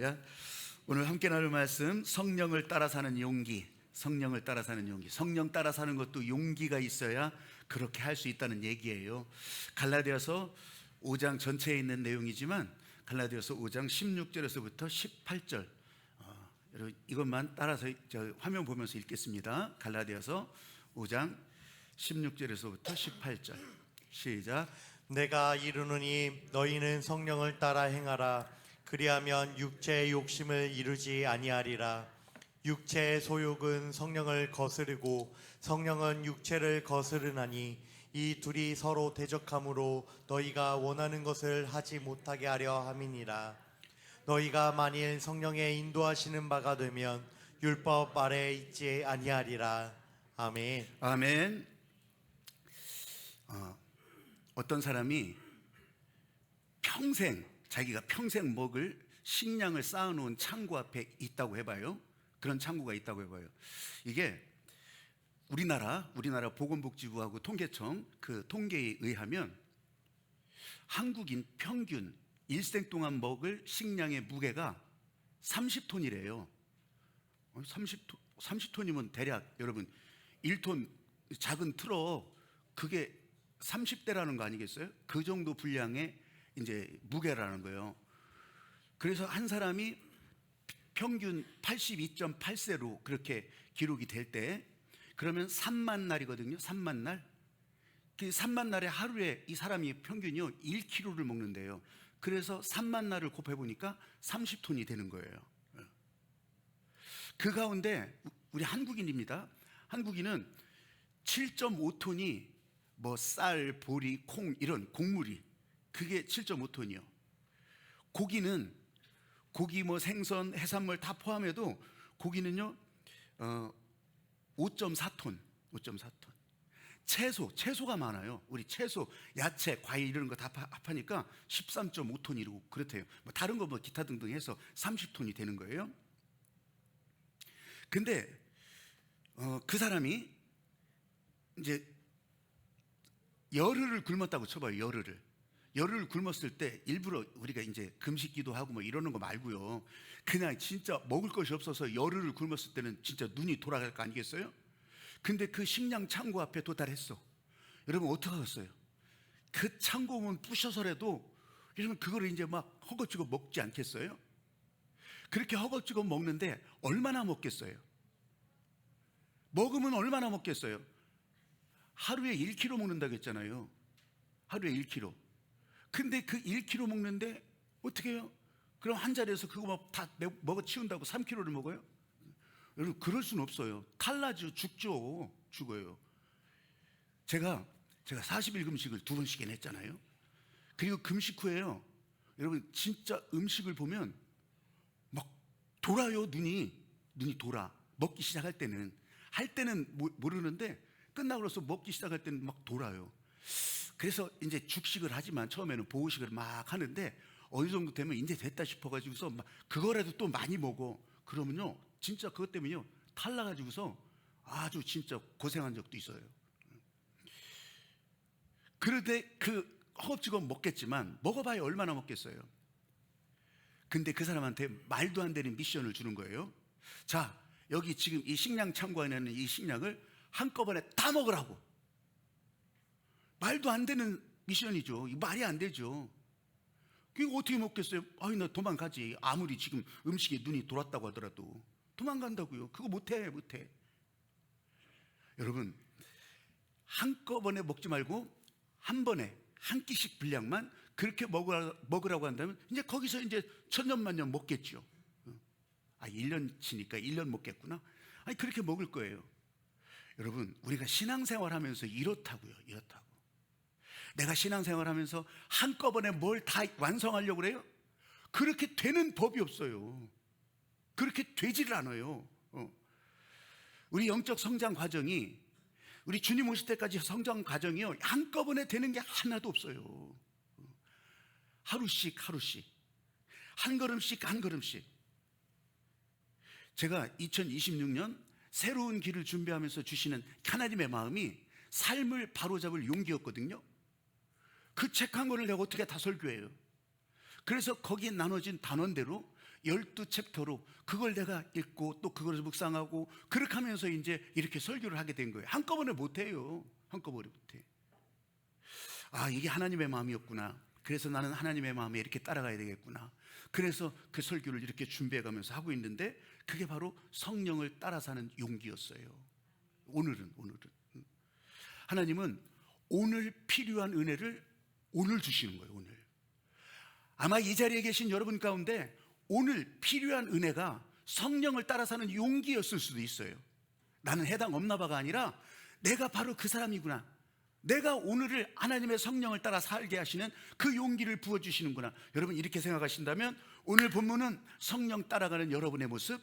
할렐루야. 오늘 함께 나눌 말씀, 성령을 따라 사는 용기. 성령을 따라 사는 용기. 성령 따라 사는 것도 용기가 있어야 그렇게 할 수 있다는 얘기예요. 갈라디아서 5장 전체에 있는 내용이지만 갈라디아서 5장 16절에서부터 18절, 여러분 이것만 따라서 화면 보면서 읽겠습니다. 갈라디아서 5장 16절에서부터 18절 시작. 내가 이르노니 너희는 성령을 따라 행하라. 그리하면 육체의 욕심을 이루지 아니하리라. 육체의 소욕은 성령을 거스르고 성령은 육체를 거스르나니 이 둘이 서로 대적하므로 너희가 원하는 것을 하지 못하게 하려 함이니라. 너희가 만일 성령의 인도하시는 바가 되면 율법 아래에 있지 아니하리라. 아멘. 아멘. 어떤 사람이 자기가 평생 먹을 식량을 쌓아놓은 창고 앞에 있다고 해봐요. 그런 창고가 있다고 해봐요. 이게 우리나라 보건복지부하고 통계청 그 통계에 의하면 한국인 평균 일생 동안 먹을 식량의 무게가 30톤이래요. 30톤이면 대략 여러분 1톤 작은 트럭, 그게 30대라는 거 아니겠어요? 그 정도 분량의 이제 무게라는 거예요. 그래서 한 사람이 평균 82.8세로 그렇게 기록이 될 때, 그러면 3만 날이거든요. 3만 날. 그 3만 날에 하루에 이 사람이 평균이요 1kg를 먹는데요. 그래서 3만 날을 곱해보니까 30톤이 되는 거예요. 그 가운데 우리 한국인입니다. 한국인은 7.5톤이 뭐 쌀, 보리, 콩 이런 곡물이, 그게 7.5톤이요. 고기 뭐 생선, 해산물 다 포함해도 고기는요 5.4톤. 채소가 많아요. 우리 채소, 야채, 과일 이런 거 다 합하니까 13.5톤이고 그렇대요. 뭐 다른 거 뭐 기타 등등 해서 30톤이 되는 거예요. 근데 그 사람이 이제 열흘을 굶었다고 쳐봐요. 열흘을 굶었을 때 일부러 우리가 이제 금식기도 하고 뭐 이러는 거 말고요, 그냥 진짜 먹을 것이 없어서 열흘을 굶었을 때는 진짜 눈이 돌아갈 거 아니겠어요? 근데 그 식량 창고 앞에 도달했어. 여러분 어떻게 하겠어요? 그 창고문 부셔서라도 여러분 그거를 이제 막 허겁지겁 먹지 않겠어요? 그렇게 허겁지겁 먹는데 얼마나 먹겠어요? 먹으면 얼마나 먹겠어요? 하루에 1kg 먹는다고 했잖아요. 하루에 1kg. 근데 그 1kg 먹는데 어떻게 해요? 그럼 한 자리에서 그거 막 다 먹어 치운다고 3kg를 먹어요? 여러분 그럴 수는 없어요. 탈나죠. 죽어요. 제가 40일 금식을 2번씩이나 했잖아요. 그리고 금식 후에요, 여러분 진짜 음식을 보면 막 돌아요. 눈이 돌아. 먹기 시작할 때는, 할 때는 모르는데 끝나고 나서 먹기 시작할 때는 막 돌아요. 그래서 이제 죽식을 하지만 처음에는 보호식을 막 하는데 어느 정도 되면 이제 됐다 싶어가지고서 막 그거라도 또 많이 먹어. 그러면요 진짜 그것 때문에요 탈나가지고서 아주 진짜 고생한 적도 있어요. 그런데 그 허겁지겁 먹겠지만 먹어봐야 얼마나 먹겠어요. 근데 그 사람한테 말도 안 되는 미션을 주는 거예요. 자, 여기 지금 이 식량 창고 안에 있는 이 식량을 한꺼번에 다 먹으라고. 말도 안 되는 미션이죠. 말이 안 되죠. 그거 어떻게 먹겠어요? 아니 나 도망가지. 아무리 지금 음식에 눈이 돌았다고 하더라도 도망간다고요. 그거 못해. 여러분 한꺼번에 먹지 말고 한 번에 한 끼씩 분량만 그렇게 먹으라고 한다면 이제 거기서 이제 천년만년 먹겠죠. 1년치니까 1년 먹겠구나. 아니 그렇게 먹을 거예요. 여러분 우리가 신앙생활 하면서 이렇다고요. 내가 신앙생활 하면서 한꺼번에 뭘 다 완성하려고 그래요? 그렇게 되는 법이 없어요. 그렇게 되지를 않아요. 우리 영적 성장 과정이, 우리 주님 오실 때까지 성장 과정이요 한꺼번에 되는 게 하나도 없어요. 하루씩 한 걸음씩. 제가 2026년 새로운 길을 준비하면서 주시는 하나님의 마음이 삶을 바로잡을 용기였거든요. 그 책 한 권을 내가 어떻게 다 설교해요? 그래서 거기에 나눠진 단원대로 12챕터로 그걸 내가 읽고 또 그걸 묵상하고 그렇게 하면서 이제 이렇게 설교를 하게 된 거예요. 한꺼번에 못해요. 한꺼번에 못해. 아, 이게 하나님의 마음이었구나. 그래서 나는 하나님의 마음에 이렇게 따라가야 되겠구나. 그래서 그 설교를 이렇게 준비해 가면서 하고 있는데 그게 바로 성령을 따라 사는 용기였어요. 오늘은 하나님은 오늘 필요한 은혜를 오늘 주시는 거예요. 오늘 아마 이 자리에 계신 여러분 가운데 오늘 필요한 은혜가 성령을 따라 사는 용기였을 수도 있어요. 나는 해당 없나 봐가 아니라 내가 바로 그 사람이구나. 내가 오늘을 하나님의 성령을 따라 살게 하시는 그 용기를 부어주시는구나. 여러분 이렇게 생각하신다면 오늘 본문은 성령 따라가는 여러분의 모습,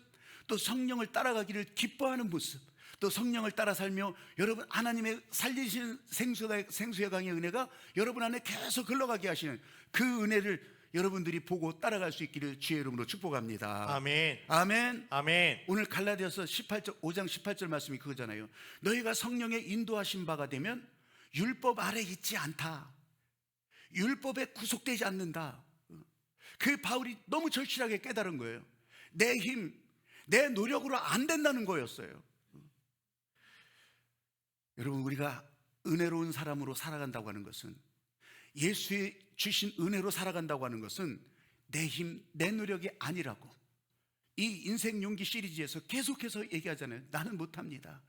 또 성령을 따라가기를 기뻐하는 모습, 또 성령을 따라 살며 여러분 하나님의 살리시는 생수의 강의 은혜가 여러분 안에 계속 흘러가게 하시는 그 은혜를 여러분들이 보고 따라갈 수 있기를 주의 이름으로 축복합니다. 아멘. 아멘. 아멘. 오늘 갈라디아서 5장 18절 말씀이 그거잖아요. 너희가 성령의 인도하신 바가 되면 율법 아래 있지 않다. 율법에 구속되지 않는다. 그 바울이 너무 절실하게 깨달은 거예요. 내 힘, 내 노력으로 안 된다는 거였어요. 여러분 우리가 은혜로운 사람으로 살아간다고 하는 것은, 예수의 주신 은혜로 살아간다고 하는 것은 내 힘, 내 노력이 아니라고 이 인생 용기 시리즈에서 계속해서 얘기하잖아요. 나는 못합니다.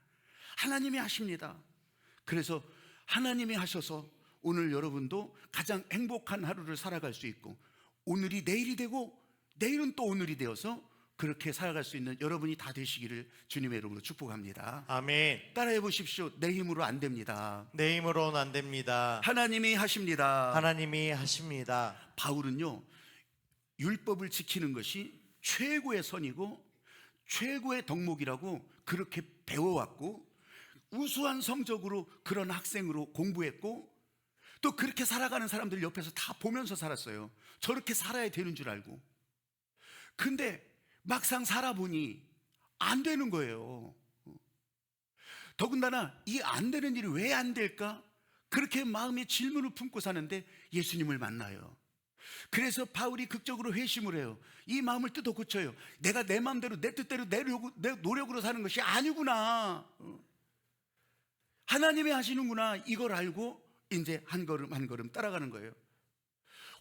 하나님이 하십니다. 그래서 하나님이 하셔서 오늘 여러분도 가장 행복한 하루를 살아갈 수 있고, 오늘이 내일이 되고 내일은 또 오늘이 되어서 그렇게 살아갈 수 있는 여러분이 다 되시기를 주님의 이름으로 축복합니다. 아멘. 따라해 보십시오. 내 힘으로 안 됩니다. 내 힘으로는 안 됩니다. 하나님이 하십니다. 하나님이 하십니다. 바울은요, 율법을 지키는 것이 최고의 선이고 최고의 덕목이라고 그렇게 배워왔고, 우수한 성적으로 그런 학생으로 공부했고, 또 그렇게 살아가는 사람들 옆에서 다 보면서 살았어요. 저렇게 살아야 되는 줄 알고. 근데 막상 살아보니 안 되는 거예요. 더군다나 이 안 되는 일이 왜 안 될까? 그렇게 마음에 질문을 품고 사는데 예수님을 만나요. 그래서 바울이 극적으로 회심을 해요. 이 마음을 뜯어 고쳐요. 내가 내 마음대로 내 뜻대로 내 노력으로 사는 것이 아니구나. 하나님이 하시는구나. 이걸 알고 이제 한 걸음 한 걸음 따라가는 거예요.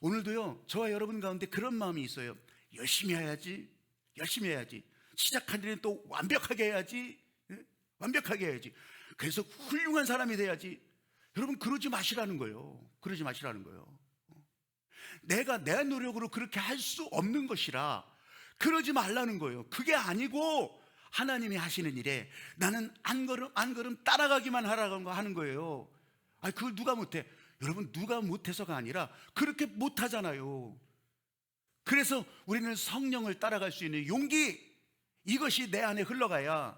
오늘도요, 저와 여러분 가운데 그런 마음이 있어요. 열심히 해야지. 열심히 해야지. 시작한 일은 또 완벽하게 해야지. 완벽하게 해야지. 그래서 훌륭한 사람이 돼야지. 여러분 그러지 마시라는 거예요. 그러지 마시라는 거예요. 내가 내 노력으로 그렇게 할 수 없는 것이라 그러지 말라는 거예요. 그게 아니고 하나님이 하시는 일에 나는 한 걸음 한 걸음 따라가기만 하라고 하는 거예요. 아니 그걸 누가 못해? 여러분 누가 못해서가 아니라 그렇게 못하잖아요. 그래서 우리는 성령을 따라갈 수 있는 용기, 이것이 내 안에 흘러가야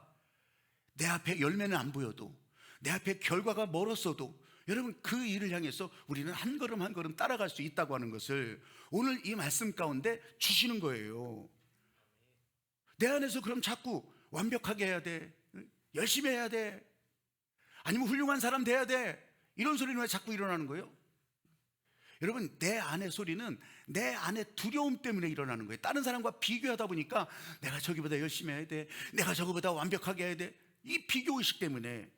내 앞에 열매는 안 보여도, 내 앞에 결과가 멀었어도 여러분 그 일을 향해서 우리는 한 걸음 한 걸음 따라갈 수 있다고 하는 것을 오늘 이 말씀 가운데 주시는 거예요. 내 안에서 그럼 자꾸 완벽하게 해야 돼, 열심히 해야 돼, 아니면 훌륭한 사람 돼야 돼, 이런 소리는 왜 자꾸 일어나는 거예요? 여러분 내 안의 소리는 내 안의 두려움 때문에 일어나는 거예요. 다른 사람과 비교하다 보니까 내가 저기보다 열심히 해야 돼, 내가 저거보다 완벽하게 해야 돼, 이 비교의식 때문에.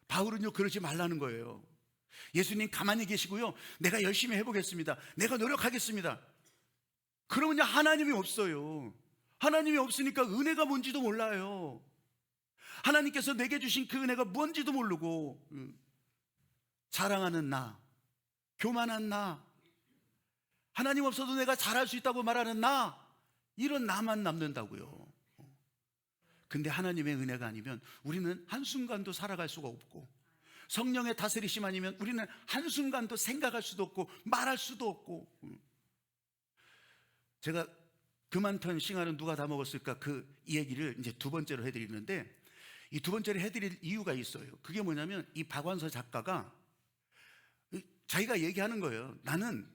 바울은요 그러지 말라는 거예요. 예수님 가만히 계시고요, 내가 열심히 해보겠습니다, 내가 노력하겠습니다. 그러면요 하나님이 없어요. 하나님이 없으니까 은혜가 뭔지도 몰라요. 하나님께서 내게 주신 그 은혜가 뭔지도 모르고 자랑하는 나, 교만한 나, 하나님 없어도 내가 잘할 수 있다고 말하는 나, 이런 나만 남는다고요. 근데 하나님의 은혜가 아니면 우리는 한순간도 살아갈 수가 없고, 성령의 다스리심 아니면 우리는 한순간도 생각할 수도 없고 말할 수도 없고. 제가 그만턴 싱하는 누가 다 먹었을까, 이 얘기를 이제 두 번째로 해드리는데, 이 두 번째로 해드릴 이유가 있어요. 그게 뭐냐면 이 박완서 작가가 자기가 얘기하는 거예요. 나는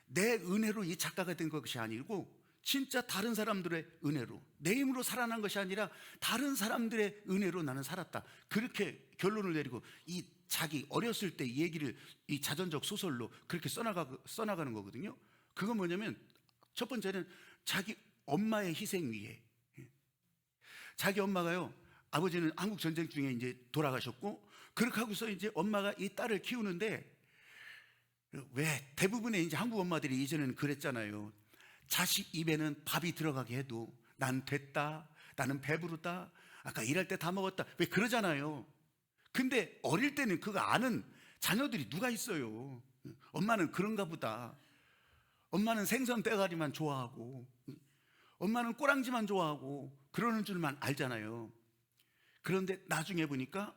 내 은혜로 이 작가가 된 것이 아니고 진짜 다른 사람들의 은혜로, 내 힘으로 살아난 것이 아니라 다른 사람들의 은혜로 나는 살았다. 그렇게 결론을 내리고 이 자기 어렸을 때 이 얘기를 이 자전적 소설로 그렇게 써나가는 거거든요. 그건 뭐냐면 첫 번째는 자기 엄마의 희생 위에. 자기 엄마가요, 아버지는 한국 전쟁 중에 이제 돌아가셨고, 그렇게 하고서 이제 엄마가 이 딸을 키우는데, 왜 대부분의 이제 한국 엄마들이 이제는 그랬잖아요. 자식 입에는 밥이 들어가게 해도 난 됐다, 나는 배부르다, 아까 일할 때 다 먹었다, 왜 그러잖아요. 근데 어릴 때는 그거 아는 자녀들이 누가 있어요. 엄마는 그런가 보다. 엄마는 생선 대가리만 좋아하고, 엄마는 꼬랑지만 좋아하고 그러는 줄만 알잖아요. 그런데 나중에 보니까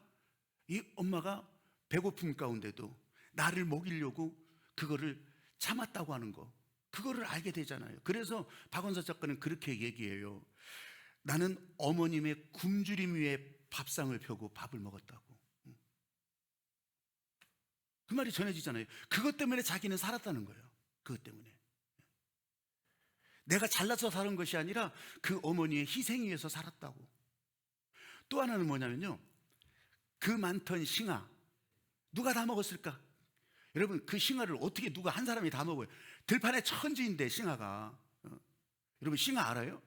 이 엄마가 배고픔 가운데도 나를 먹이려고 그거를 참았다고 하는 거, 그거를 알게 되잖아요. 그래서 박원서 작가는 그렇게 얘기해요. 나는 어머님의 굶주림 위에 밥상을 펴고 밥을 먹었다고. 그 말이 전해지잖아요. 그것 때문에 자기는 살았다는 거예요. 그것 때문에. 내가 잘나서 사는 것이 아니라 그 어머니의 희생 위해서 살았다고. 또 하나는 뭐냐면요, 그 많던 싱아 누가 다 먹었을까? 여러분, 그 싱아를 어떻게 누가 한 사람이 다 먹어요? 들판에 천지인데 싱아가. 여러분, 싱아 알아요?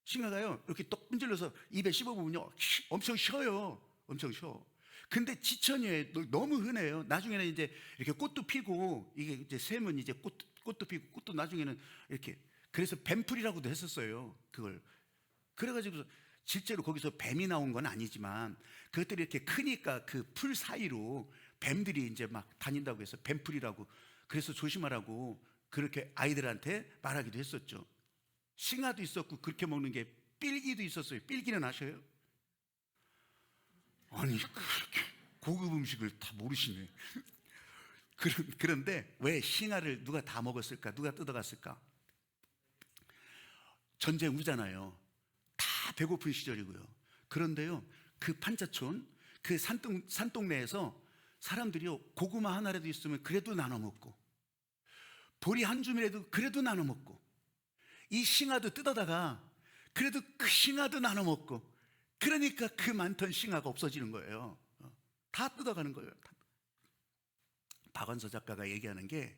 싱아가요 이렇게 똑 문질러서 입에 씹어보면요 엄청 쉬어요. 엄청 쉬어. 근데 지천이에 너무 흔해요. 나중에는 이제 이렇게 꽃도 피고, 이게 이제 샘은 이제 꽃도 피고, 꽃도 나중에는 이렇게, 그래서 뱀풀이라고도 했었어요. 그걸. 그래가지고 실제로 거기서 뱀이 나온 건 아니지만 그것들이 이렇게 크니까 그 풀 사이로 뱀들이 이제 막 다닌다고 해서 뱀풀이라고, 그래서 조심하라고 그렇게 아이들한테 말하기도 했었죠. 싱아도 있었고, 그렇게 먹는 게 삘기도 있었어요. 삘기는 아셔요? 아니, 그렇게 고급 음식을 다 모르시네. 그런데 왜 싱아를 누가 다 먹었을까? 누가 뜯어갔을까? 전쟁 후잖아요. 다 배고픈 시절이고요. 그런데요, 그 판자촌, 그 산동네에서 사람들이요, 고구마 하나라도 있으면 그래도 나눠 먹고, 보리 한 줌이라도 그래도 나눠 먹고, 이 싱아도 뜯어다가 그래도 그 싱아도 나눠 먹고, 그러니까 그 많던 싱아가 없어지는 거예요. 다 뜯어가는 거예요. 박원서 작가가 얘기하는 게,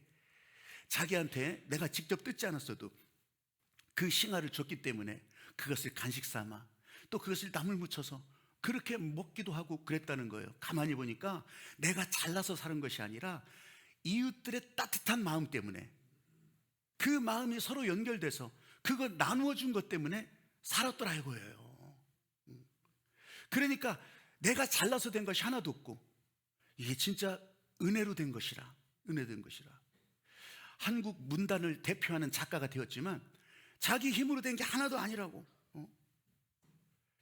자기한테 내가 직접 뜯지 않았어도 그 싱아를 줬기 때문에 그것을 간식 삼아 또 그것을 나물 묻혀서 그렇게 먹기도 하고 그랬다는 거예요. 가만히 보니까 내가 잘나서 사는 것이 아니라 이웃들의 따뜻한 마음 때문에, 그 마음이 서로 연결돼서 그거 나누어 준 것 때문에 살았더라 이거예요. 그러니까 내가 잘나서 된 것이 하나도 없고, 이게 진짜 은혜로 된 것이라, 은혜된 것이라. 한국 문단을 대표하는 작가가 되었지만 자기 힘으로 된 게 하나도 아니라고.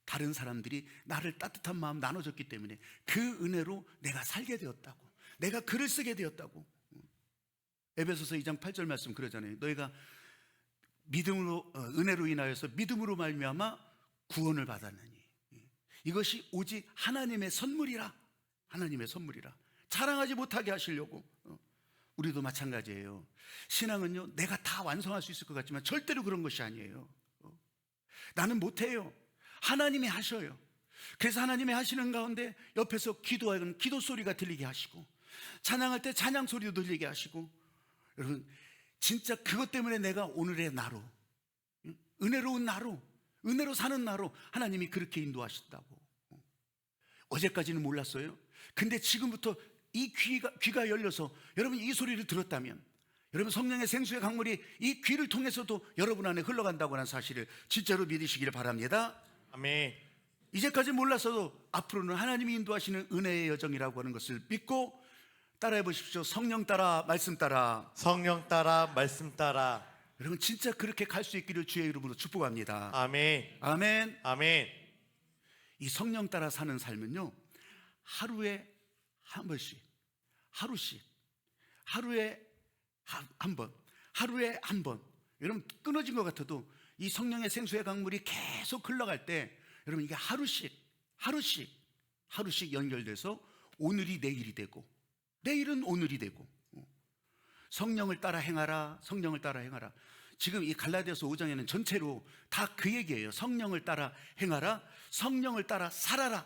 다른 사람들이 나를 따뜻한 마음 나눠줬기 때문에 그 은혜로 내가 살게 되었다고, 내가 글을 쓰게 되었다고. 에베소서 2장 8절 말씀 그러잖아요. 너희가 믿음으로, 은혜로 인하여서 믿음으로 말미암아 구원을 받았느니 이것이 오직 하나님의 선물이라. 하나님의 선물이라. 자랑하지 못하게 하시려고. 우리도 마찬가지예요. 신앙은요, 내가 다 완성할 수 있을 것 같지만 절대로 그런 것이 아니에요. 나는 못해요. 하나님이 하셔요. 그래서 하나님이 하시는 가운데 옆에서 기도하는 기도 소리가 들리게 하시고, 찬양할 때 찬양 소리도 들리게 하시고. 여러분, 진짜 그것 때문에 내가 오늘의 나로, 은혜로운 나로, 은혜로 사는 나로 하나님이 그렇게 인도하신다고. 어제까지는 몰랐어요. 근데 지금부터 이 귀가 열려서 여러분 이 소리를 들었다면, 여러분 성령의 생수의 강물이 이 귀를 통해서도 여러분 안에 흘러간다고 하는 사실을 진짜로 믿으시기를 바랍니다. 아멘. 이제까지 몰랐어도 앞으로는 하나님이 인도하시는 은혜의 여정이라고 하는 것을 믿고 따라해 보십시오. 성령 따라, 말씀 따라. 성령 따라, 말씀 따라. 여러분 진짜 그렇게 갈 수 있기를 주의 이름으로 축복합니다. 아멘. 아멘. 아멘. 이 성령 따라 사는 삶은요, 하루에 한 번씩, 하루에 한 번, 하루에 한 번. 여러분 끊어진 것 같아도 이 성령의 생수의 강물이 계속 흘러갈 때, 여러분 이게 하루씩 연결돼서 오늘이 내일이 되고, 내일은 오늘이 되고. 성령을 따라 행하라, 성령을 따라 행하라. 지금 이 갈라디아서 5장에는 전체로 다 그 얘기예요. 성령을 따라 행하라, 성령을 따라 살아라,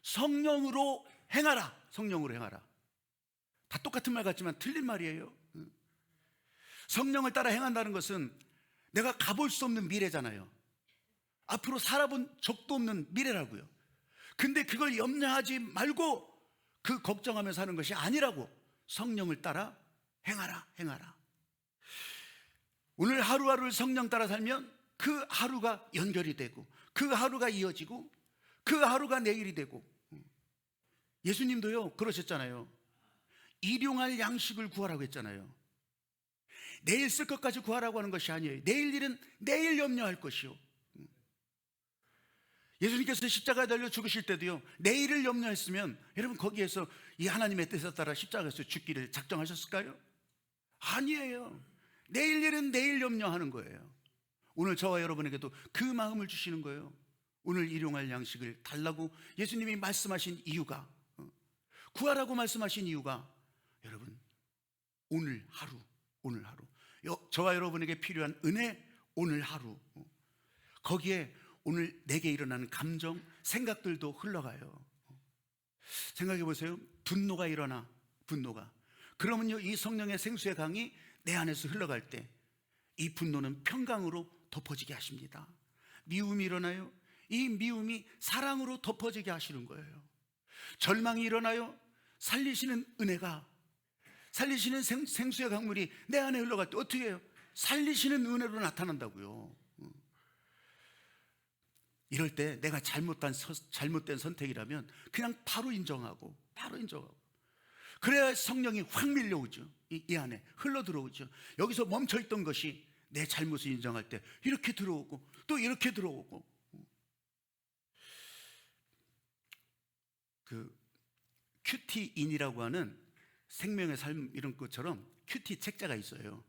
성령으로 행하라, 성령으로 행하라. 다 똑같은 말 같지만 틀린 말이에요. 성령을 따라 행한다는 것은 내가 가볼 수 없는 미래잖아요. 앞으로 살아본 적도 없는 미래라고요. 근데 그걸 염려하지 말고 그 걱정하며 사는 것이 아니라고, 성령을 따라 행하라, 행하라. 오늘 하루하루를 성령 따라 살면 그 하루가 연결이 되고, 그 하루가 이어지고, 그 하루가 내일이 되고. 예수님도요 그러셨잖아요. 일용할 양식을 구하라고 했잖아요. 내일 쓸 것까지 구하라고 하는 것이 아니에요. 내일 일은 내일 염려할 것이요. 예수님께서 십자가에 달려 죽으실 때도요, 내일을 염려했으면 여러분 거기에서 이 하나님의 뜻에 따라 십자가에서 죽기를 작정하셨을까요? 아니에요. 내일 일은 내일 염려하는 거예요. 오늘 저와 여러분에게도 그 마음을 주시는 거예요. 오늘 일용할 양식을 달라고 예수님이 말씀하신 이유가, 구하라고 말씀하신 이유가, 여러분 오늘 하루, 오늘 하루, 저와 여러분에게 필요한 은혜, 오늘 하루, 거기에 오늘 내게 일어나는 감정, 생각들도 흘러가요. 생각해 보세요. 분노가 일어나, 분노가. 그러면요, 이 성령의 생수의 강이 내 안에서 흘러갈 때 이 분노는 평강으로 덮어지게 하십니다. 미움이 일어나요. 이 미움이 사랑으로 덮어지게 하시는 거예요. 절망이 일어나요. 살리시는 은혜가, 살리시는 생수의 강물이 내 안에 흘러갈 때 어떻게 해요? 살리시는 은혜로 나타난다고요. 이럴 때 내가 잘못된 선택이라면 그냥 바로 인정하고, 바로 인정하고, 그래야 성령이 확 밀려오죠. 이 안에 흘러 들어오죠. 여기서 멈춰있던 것이 내 잘못을 인정할 때 이렇게 들어오고 또 이렇게 들어오고. 그 큐티인이라고 하는 생명의 삶 이런 것처럼 큐티 책자가 있어요.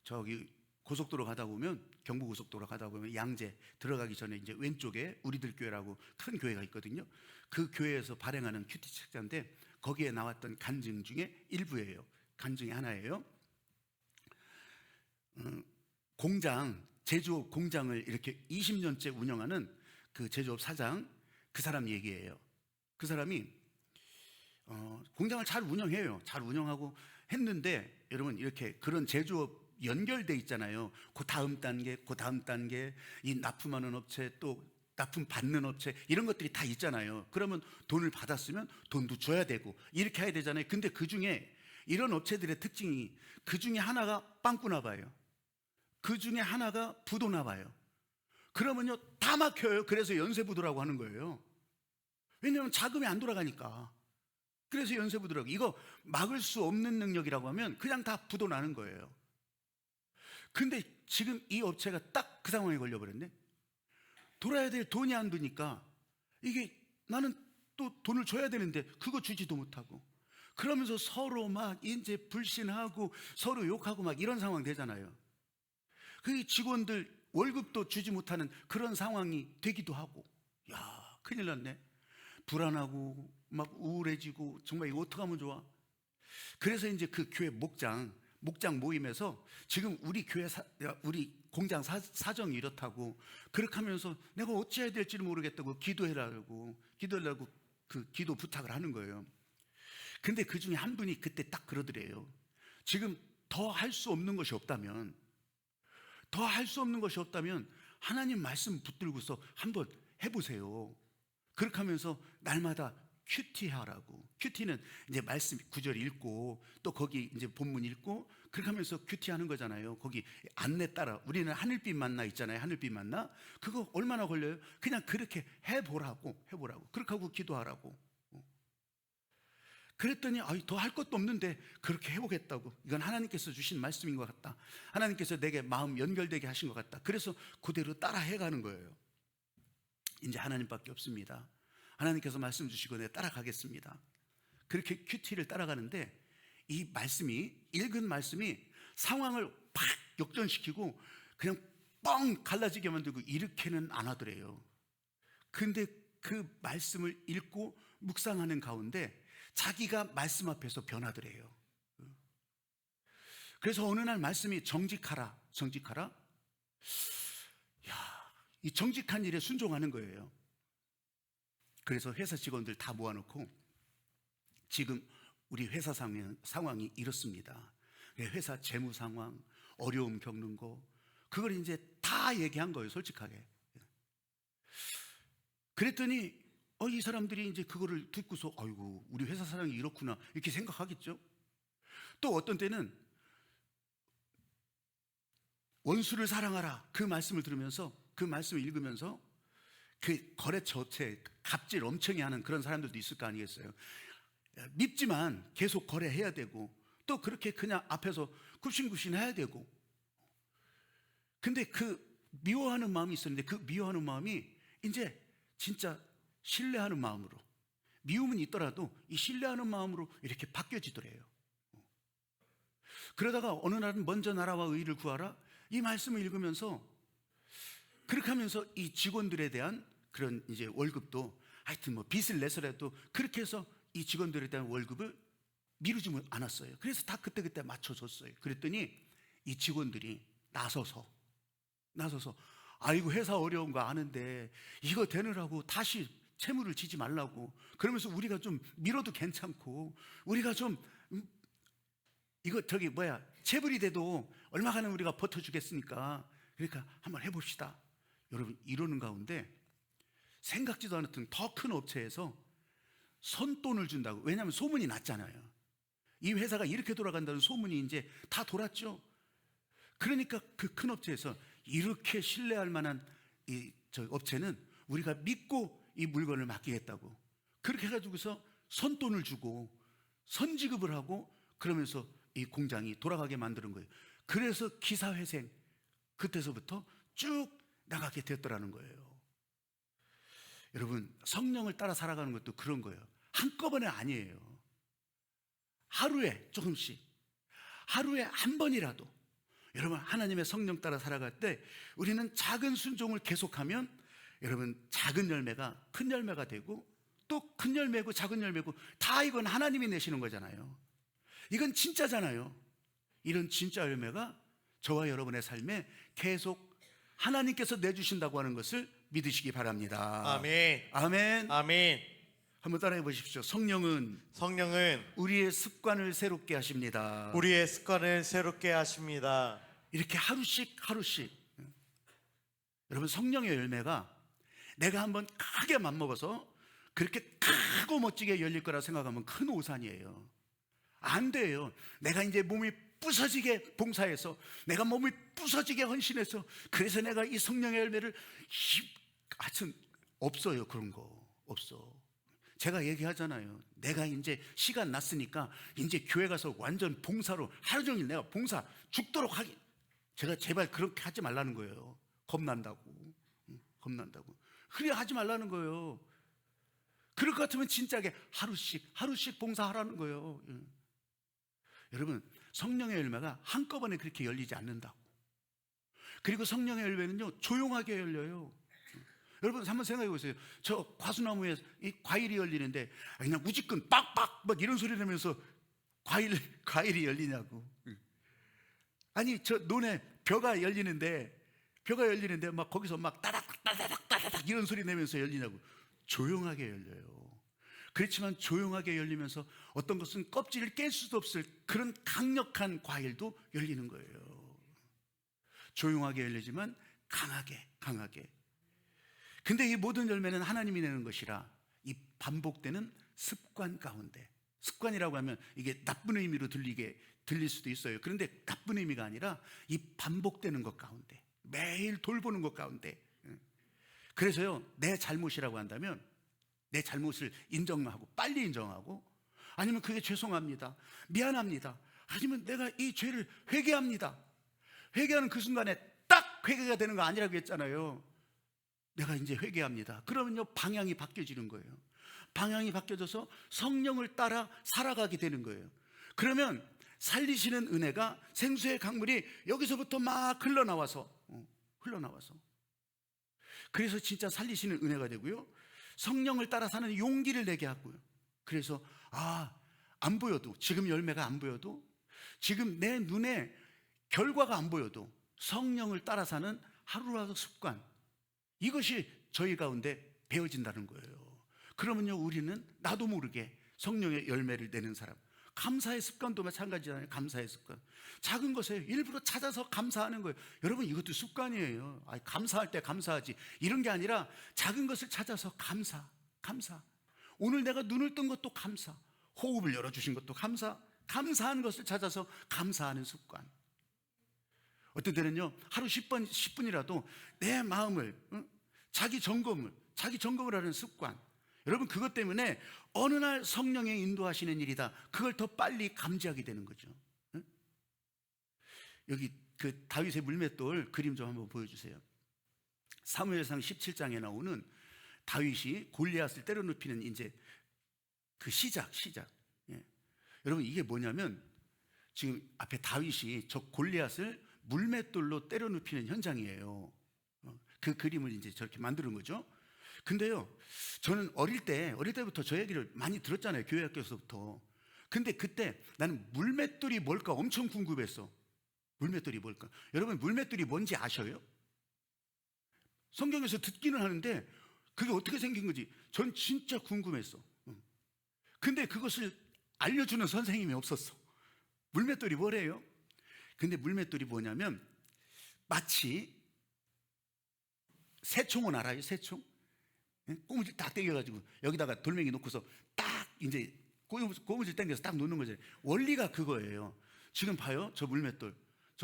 저기 고속도로 가다 보면, 경부고속도로 가다 보면 양재 들어가기 전에 이제 왼쪽에 우리들 교회라고 큰 교회가 있거든요. 그 교회에서 발행하는 큐티 책자인데 거기에 나왔던 간증 중에 일부예요. 간증이 하나예요. 제조업 공장을 이렇게 20년째 운영하는 그 제조업 사장, 그 사람 얘기예요. 그 사람이 공장을 잘 운영해요. 잘 운영하고 했는데, 여러분 이렇게 그런 제조업 연결돼 있잖아요. 그 다음 단계, 그 다음 단계, 이 납품하는 업체, 또 납품 받는 업체, 이런 것들이 다 있잖아요. 그러면 돈을 받았으면 돈도 줘야 되고 이렇게 해야 되잖아요. 근데 그 중에 이런 업체들의 특징이, 그 중에 하나가 빵꾸나 봐요. 그 중에 하나가 부도나 봐요. 그러면요 다 막혀요. 그래서 연쇄부도라고 하는 거예요. 왜냐하면 자금이 안 돌아가니까. 그래서 연쇄부도라고. 이거 막을 수 없는 능력이라고 하면 그냥 다 부도 나는 거예요. 근데 지금 이 업체가 딱 그 상황에 걸려버렸네. 돌아야 될 돈이 안 드니까, 이게 나는 또 돈을 줘야 되는데 그거 주지도 못하고, 그러면서 서로 막 이제 불신하고 서로 욕하고 막 이런 상황 되잖아요. 그 직원들 월급도 주지 못하는 그런 상황이 되기도 하고, 야, 큰일 났네. 불안하고 막 우울해지고, 정말 이거 어떡하면 좋아. 그래서 이제 그 교회 목장 모임에서 지금 우리 교회 우리 공장 사정이 이렇다고, 그렇게 하면서 내가 어찌해야 될지를 모르겠다고 기도해라고 그 기도 부탁을 하는 거예요. 근데 그 중에 한 분이 그때 딱 그러더래요. 지금 더 할 수 없는 것이 없다면, 하나님 말씀 붙들고서 한번 해보세요. 그렇게 하면서 날마다 큐티하라고. 큐티는 이제 말씀 구절 읽고 또 거기 이제 본문 읽고 그렇게 하면서 큐티하는 거잖아요. 거기 안내 따라, 우리는 하늘빛 만나 있잖아요. 하늘빛 만나. 그거 얼마나 걸려요? 그냥 그렇게 해보라고. 그렇게 하고 기도하라고. 그랬더니 더 할 것도 없는데 그렇게 해보겠다고. 이건 하나님께서 주신 말씀인 것 같다. 하나님께서 내게 마음 연결되게 하신 것 같다. 그래서 그대로 따라 해가는 거예요. 이제 하나님밖에 없습니다. 하나님께서 말씀 주시고 내가 따라가겠습니다. 그렇게 큐티를 따라가는데, 이 말씀이, 읽은 말씀이 상황을 팍 역전시키고 그냥 뻥 갈라지게 만들고 이렇게는 안 하더래요. 근데 그 말씀을 읽고 묵상하는 가운데 자기가 말씀 앞에서 변하더래요. 그래서 어느 날 말씀이 정직하라. 이 정직한 일에 순종하는 거예요. 그래서 회사 직원들 다 모아놓고, 지금 우리 회사 상황이 이렇습니다. 회사 재무 상황, 어려움 겪는 거, 그걸 이제 다 얘기한 거예요, 솔직하게. 그랬더니 이 사람들이 이제 그거를 듣고서 아이고, 우리 회사 사장이 이렇구나 이렇게 생각하겠죠. 또 어떤 때는 원수를 사랑하라 그 말씀을 들으면서, 그 말씀을 읽으면서 그 거래처 업체 갑질 엄청히 하는 그런 사람들도 있을 거 아니겠어요. 밉지만 계속 거래해야 되고, 또 그렇게 그냥 앞에서 굽신굽신 해야 되고. 근데 그 미워하는 마음이 있었는데, 그 미워하는 마음이 이제 진짜 신뢰하는 마음으로, 미움은 있더라도 이 신뢰하는 마음으로 이렇게 바뀌어지더래요. 그러다가 어느 날은 먼저 나라와 의를 구하라 이 말씀을 읽으면서, 그렇게 하면서 이 직원들에 대한 그런 이제 월급도 하여튼 뭐 빚을 내서라도 그렇게 해서 이 직원들에 대한 월급을 미루지 않았어요. 그래서 다 그때그때 맞춰줬어요. 그랬더니 이 직원들이 나서서 아이고, 회사 어려운 거 아는데 이거 되느라고 다시 채무를 지지 말라고, 그러면서 우리가 좀 미뤄도 괜찮고, 우리가 좀 이거 체불이 돼도 얼마간은 우리가 버텨주겠으니까 그러니까 한번 해봅시다. 여러분, 이러는 가운데 생각지도 않았던 더 큰 업체에서 선돈을 준다고. 왜냐하면 소문이 났잖아요. 이 회사가 이렇게 돌아간다는 소문이 이제 다 돌았죠. 그러니까 그 큰 업체에서 이렇게 신뢰할 만한 저 업체는 우리가 믿고 이 물건을 맡기겠다고, 그렇게 해가지고서 선돈을 주고 선지급을 하고, 그러면서 이 공장이 돌아가게 만드는 거예요. 그래서 기사회생 그때서부터 쭉 나가게 됐더라는 거예요. 여러분, 성령을 따라 살아가는 것도 그런 거예요. 한꺼번에 아니에요. 하루에 조금씩, 하루에 한 번이라도 여러분 하나님의 성령 따라 살아갈 때 우리는 작은 순종을 계속하면 여러분 작은 열매가 큰 열매가 되고, 또 큰 열매고 작은 열매고 다 이건 하나님이 내시는 거잖아요. 이건 진짜잖아요. 이런 진짜 열매가 저와 여러분의 삶에 계속 하나님께서 내주신다고 하는 것을 믿으시기 바랍니다. 아멘. 아멘. 아멘. 한번 따라해 보십시오. 성령은 우리의 습관을 새롭게 하십니다. 우리의 습관을 새롭게 하십니다. 이렇게 하루씩 여러분, 성령의 열매가 내가 한번 크게 맘먹어서 그렇게 크고 멋지게 열릴 거라 생각하면 큰 오산이에요. 안 돼요. 내가 이제 몸이 부서지게 봉사해서, 내가 몸이 부서지게 헌신해서, 그래서 내가 이 성령의 열매를 하여튼 없어요. 그런 거 없어. 제가 얘기하잖아요. 내가 이제 시간 났으니까 이제 교회 가서 완전 봉사로 하루 종일 내가 봉사 죽도록 하기. 제가 제발 그렇게 하지 말라는 거예요. 겁난다고. 그래 하지 말라는 거예요. 그럴 것 같으면 진짜게 하루씩 봉사하라는 거예요. 여러분, 성령의 열매가 한꺼번에 그렇게 열리지 않는다고. 그리고 성령의 열매는요, 조용하게 열려요. 여러분 한번 생각해 보세요. 저 과수나무에 이 과일이 열리는데 그냥 무지끈 빡빡 막 이런 소리 나면서 과일이 열리냐고. 아니, 저 논에 벼가 열리는데 막 거기서 막 따닥 이런 소리 내면서 열리냐고. 조용하게 열려요. 그렇지만 조용하게 열리면서 어떤 것은 껍질을 깰 수도 없을 그런 강력한 과일도 열리는 거예요. 조용하게 열리지만 강하게. 근데 이 모든 열매는 하나님이 내는 것이라, 이 반복되는 습관 가운데, 습관이라고 하면 이게 나쁜 의미로 들릴 수도 있어요. 그런데 나쁜 의미가 아니라 이 반복되는 것 가운데, 매일 돌보는 것 가운데. 그래서요, 내 잘못이라고 한다면 내 잘못을 인정하고, 빨리 인정하고, 아니면 그게 죄송합니다, 미안합니다, 아니면 내가 이 죄를 회개합니다. 회개하는 그 순간에 딱 회개가 되는 거 아니라고 했잖아요. 내가 이제 회개합니다. 그러면요, 방향이 바뀌어지는 거예요. 방향이 바뀌어져서 성령을 따라 살아가게 되는 거예요. 그러면 살리시는 은혜가, 생수의 강물이 여기서부터 막 흘러나와서 그래서 진짜 살리시는 은혜가 되고요, 성령을 따라 사는 용기를 내게 하고요. 그래서 안 보여도, 지금 열매가 안 보여도, 지금 내 눈에 결과가 안 보여도 성령을 따라 사는 하루하루 습관, 이것이 저희 가운데 배워진다는 거예요. 그러면요, 우리는 나도 모르게 성령의 열매를 내는 사람, 감사의 습관도 마찬가지잖아요. 감사의 습관. 작은 것에 일부러 찾아서 감사하는 거예요. 여러분, 이것도 습관이에요. 감사할 때 감사하지, 이런 게 아니라 작은 것을 찾아서 감사. 오늘 내가 눈을 뜬 것도 감사, 호흡을 열어주신 것도 감사, 감사한 것을 찾아서 감사하는 습관. 어떤 때는요, 하루 10분이라도 내 마음을, 자기 점검을 하는 습관. 여러분, 그것 때문에 어느 날 성령의 인도하시는 일이다, 그걸 더 빨리 감지하게 되는 거죠. 여기 그 다윗의 물맷돌 그림 좀 한번 보여주세요. 사무엘상 17장에 나오는 다윗이 골리앗을 때려눕히는 이제 그 시작. 예. 여러분, 이게 뭐냐면 지금 앞에 다윗이 저 골리앗을 물맷돌로 때려눕히는 현장이에요. 그 그림을 이제 저렇게 만드는 거죠. 근데요, 저는 어릴 때부터 저 얘기를 많이 들었잖아요. 교회 학교에서부터. 근데 그때 나는 물맷돌이 뭘까 엄청 궁금했어. 물맷돌이 뭘까? 여러분, 물맷돌이 뭔지 아셔요? 성경에서 듣기는 하는데 그게 어떻게 생긴 건지 전 진짜 궁금했어. 근데 그것을 알려주는 선생님이 없었어. 물맷돌이 뭐래요? 근데 물맷돌이 뭐냐면 마치 새총은 알아요? 새총? 고무줄 딱 당겨가지고 여기다가 돌멩이 놓고서 딱 이제 고무줄 당겨서 딱 놓는 거잖아요. 원리가 그거예요. 지금 봐요, 저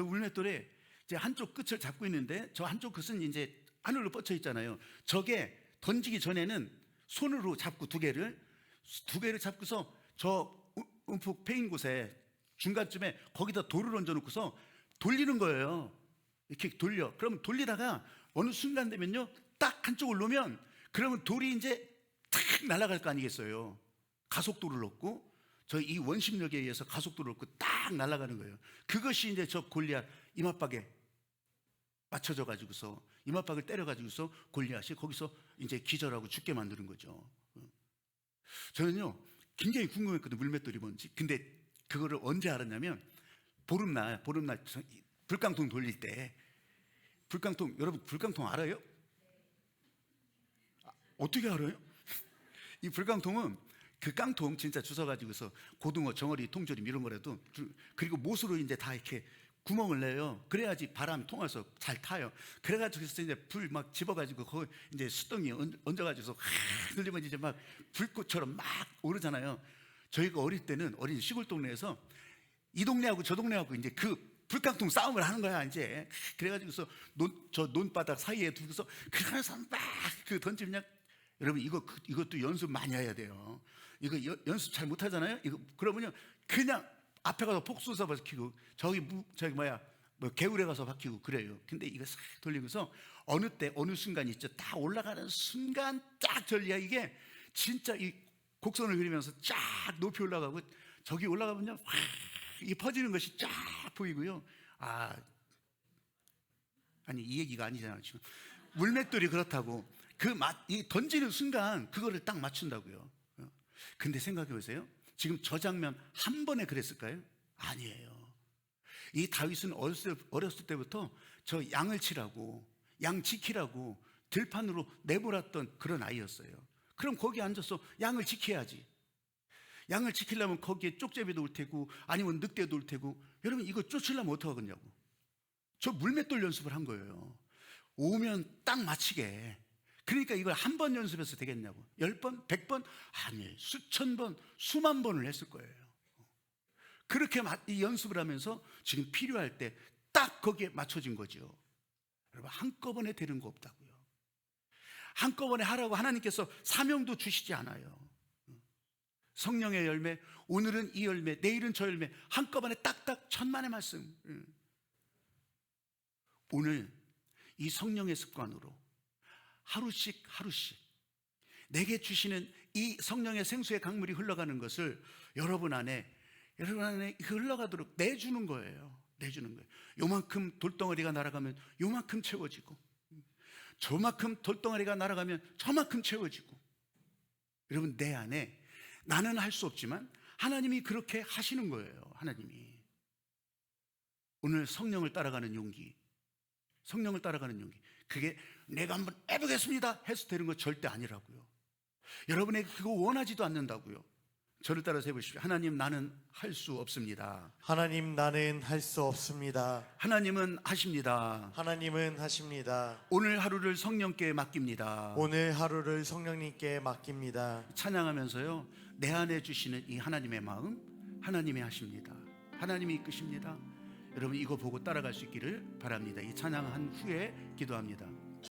물맷돌에 이제 한쪽 끝을 잡고 있는데 저 한쪽 끝은 이제 하늘로 뻗쳐 있잖아요. 저게 던지기 전에는 손으로 잡고 두 개를 잡고서 저 움푹 패인 곳에 중간쯤에 거기다 돌을 얹어놓고서 돌리는 거예요. 이렇게 돌려. 그러면 돌리다가 어느 순간 되면요, 딱 한쪽을 놓으면 그러면 돌이 이제 탁 날아갈 거 아니겠어요. 가속도를 얻고, 저 이 원심력에 의해서 가속도를 얻고 딱 날아가는 거예요. 그것이 이제 저 골리앗 이마박에 맞춰져 가지고서, 이마박을 때려 가지고서 골리앗이 거기서 이제 기절하고 죽게 만드는 거죠. 저는요 굉장히 궁금했거든요, 물맷돌이 뭔지. 근데 그거를 언제 알았냐면 보름날 불깡통 돌릴 때, 여러분 불깡통 알아요? 어떻게 알아요? 이 불깡통은 그 깡통 진짜 주워가지고서 고등어, 정어리, 통조림 이런 거라도, 그리고 못으로 이제 다 이렇게 구멍을 내요. 그래야지 바람 통해서 잘 타요. 그래가지고 이제 불 막 집어가지고 거기 이제 수덩이 얹어가지고서 늘리면 이제 막 불꽃처럼 막 오르잖아요. 저희가 어릴 때는 어린 시골 동네에서 이 동네하고 저 동네하고 이제 그 불깡통 싸움을 하는 거야. 이제 그래가지고서 저 논바닥 사이에 두고서 그러면서 막 그 던지면, 여러분 이것도 연습 많이 해야 돼요. 이거 연습 잘 못하잖아요. 이거 그러면요 그냥 앞에 가서 폭수사 박히고 저기 개울에 가서 박히고 그래요. 근데 이거 싹 돌리고서 어느 순간 있죠, 딱 올라가는 순간 쫙 전리야. 이게 진짜 이 곡선을 그리면서 쫙 높이 올라가고, 저기 올라가면요 확 이 퍼지는 것이 쫙 보이고요. 아니 이 얘기가 아니잖아요. 지금 물맷돌이 그렇다고 이 던지는 순간 그거를 딱 맞춘다고요. 근데 생각해 보세요. 지금 저 장면 한 번에 그랬을까요? 아니에요. 이 다윗은 어렸을 때부터 저 양을 치라고, 양 지키라고 들판으로 내몰았던 그런 아이였어요. 그럼 거기 앉아서 양을 지켜야지. 양을 지키려면 거기에 쪽제비도 올 테고 아니면 늑대도 올 테고. 여러분, 이거 쫓으려면 어떡하겠냐고. 저 물맷돌 연습을 한 거예요. 오면 딱 맞히게. 그러니까 이걸 한 번 연습해서 되겠냐고. 10번, 100번? 아니, 수천 번, 수만 번을 했을 거예요. 그렇게 이 연습을 하면서 지금 필요할 때 딱 거기에 맞춰진 거죠. 여러분, 한꺼번에 되는 거 없다고요. 한꺼번에 하라고 하나님께서 사명도 주시지 않아요. 성령의 열매, 오늘은 이 열매, 내일은 저 열매, 한꺼번에 딱딱 천만의 말씀. 오늘 이 성령의 습관으로 하루씩 내게 주시는 이 성령의 생수의 강물이 흘러가는 것을 여러분 안에 흘러가도록 내주는 거예요. 요만큼 돌덩어리가 날아가면 요만큼 채워지고, 저만큼 돌덩어리가 날아가면 저만큼 채워지고. 여러분, 내 안에 나는 할 수 없지만 하나님이 그렇게 하시는 거예요. 하나님이. 오늘 성령을 따라가는 용기, 그게 내가 한번 해보겠습니다 해서 되는 거 절대 아니라고요. 여러분에게 그거 원하지도 않는다고요. 저를 따라서 해보십시오. 하나님, 나는 할 수 없습니다. 하나님, 나는 할 수 없습니다. 하나님은 하십니다. 하나님은 하십니다. 오늘 하루를 성령께 맡깁니다. 오늘 하루를 성령님께 맡깁니다. 찬양하면서요, 내 안에 주시는 이 하나님의 마음, 하나님이 하십니다. 하나님이 이끄십니다. 여러분, 이거 보고 따라갈 수 있기를 바랍니다. 이 찬양한 후에 기도합니다.